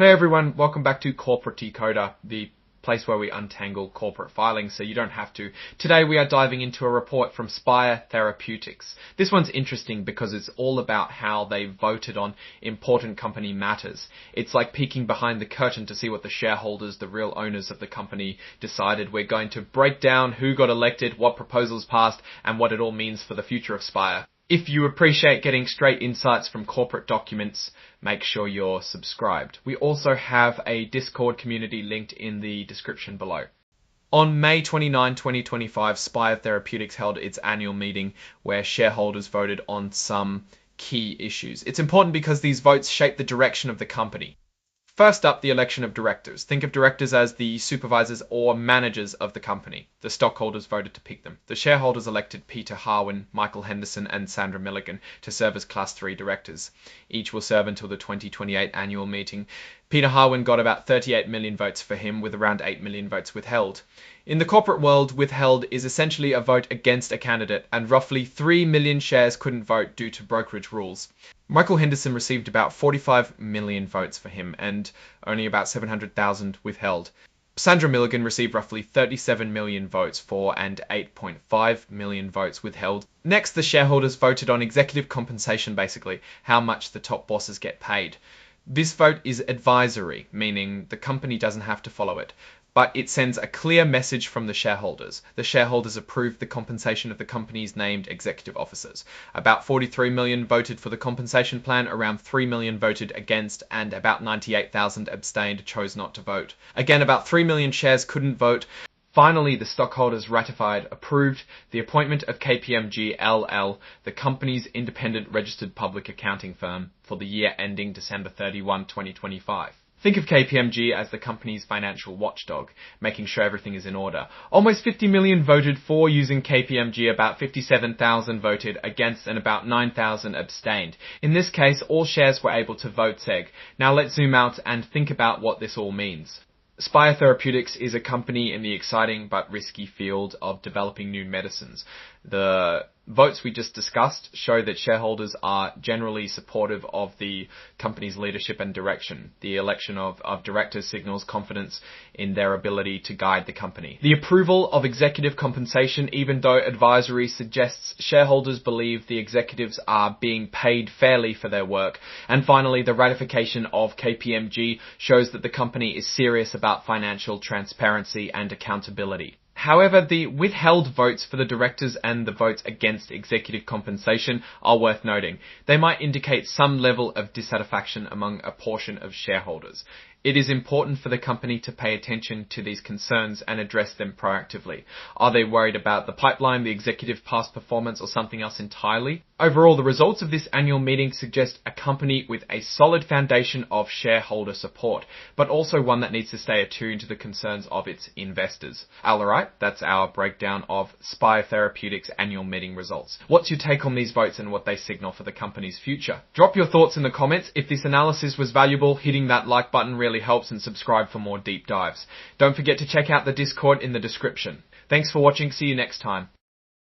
Hey everyone, welcome back to Corporate Decoder, the place where we untangle corporate filings so you don't have to. Today we are diving into a report from Spyre Therapeutics. This one's interesting because it's all about how they voted on important company matters. It's like peeking behind the curtain to see what the shareholders, the real owners of the company, decided. We're going to break down who got elected, what proposals passed, and what it all means for the future of Spyre. If you appreciate getting straight insights from corporate documents, make sure you're subscribed. We also have a Discord community linked in the description below. On May 29, 2025, Spyre Therapeutics held its annual meeting where shareholders voted on some key issues. It's important because these votes shape the direction of the company. First up, the election of directors. Think of directors as the supervisors or managers of the company. The stockholders voted to pick them. The shareholders elected Peter Harwin, Michael Henderson, and Sandra Milligan to serve as Class 3 directors. Each will serve until the 2028 annual meeting. Peter Harwin got about 38 million votes for him, with around 8 million votes withheld. In the corporate world, withheld is essentially a vote against a candidate, and roughly 3 million shares couldn't vote due to brokerage rules. Michael Henderson received about 45 million votes for him, and only about 700,000 withheld. Sandra Milligan received roughly 37 million votes for and 8.5 million votes withheld. Next, the shareholders voted on executive compensation, basically, how much the top bosses get paid. This vote is advisory, meaning the company doesn't have to follow it, but it sends a clear message from the shareholders. The shareholders approved the compensation of the company's named executive officers. About 43 million voted for the compensation plan, around 3 million voted against, and about 98,000 abstained, chose not to vote. Again, about 3 million shares couldn't vote. Finally, the stockholders approved the appointment of KPMG LL, the company's independent registered public accounting firm, for the year ending December 31, 2025. Think of KPMG as the company's financial watchdog, making sure everything is in order. Almost 50 million voted for using KPMG, about 57,000 voted against, and about 9,000 abstained. In this case, all shares were able to vote SEG. Now let's zoom out and think about what this all means. Spyre Therapeutics is a company in the exciting but risky field of developing new medicines. The votes we just discussed show that shareholders are generally supportive of the company's leadership and direction. The election of directors signals confidence in their ability to guide the company. The approval of executive compensation, even though advisory, suggests shareholders believe the executives are being paid fairly for their work. And finally, the ratification of KPMG shows that the company is serious about financial transparency and accountability. However, the withheld votes for the directors and the votes against executive compensation are worth noting. They might indicate some level of dissatisfaction among a portion of shareholders. It is important for the company to pay attention to these concerns and address them proactively. Are they worried about the pipeline, the executive past performance, or something else entirely? Overall, the results of this annual meeting suggest a company with a solid foundation of shareholder support, but also one that needs to stay attuned to the concerns of its investors. Alright, that's our breakdown of Spyre Therapeutics' annual meeting results. What's your take on these votes and what they signal for the company's future? Drop your thoughts in the comments. If this analysis was valuable, hitting that like button really helps, and subscribe for more deep dives. Don't forget to check out the Discord in the description. Thanks for watching. See you next time.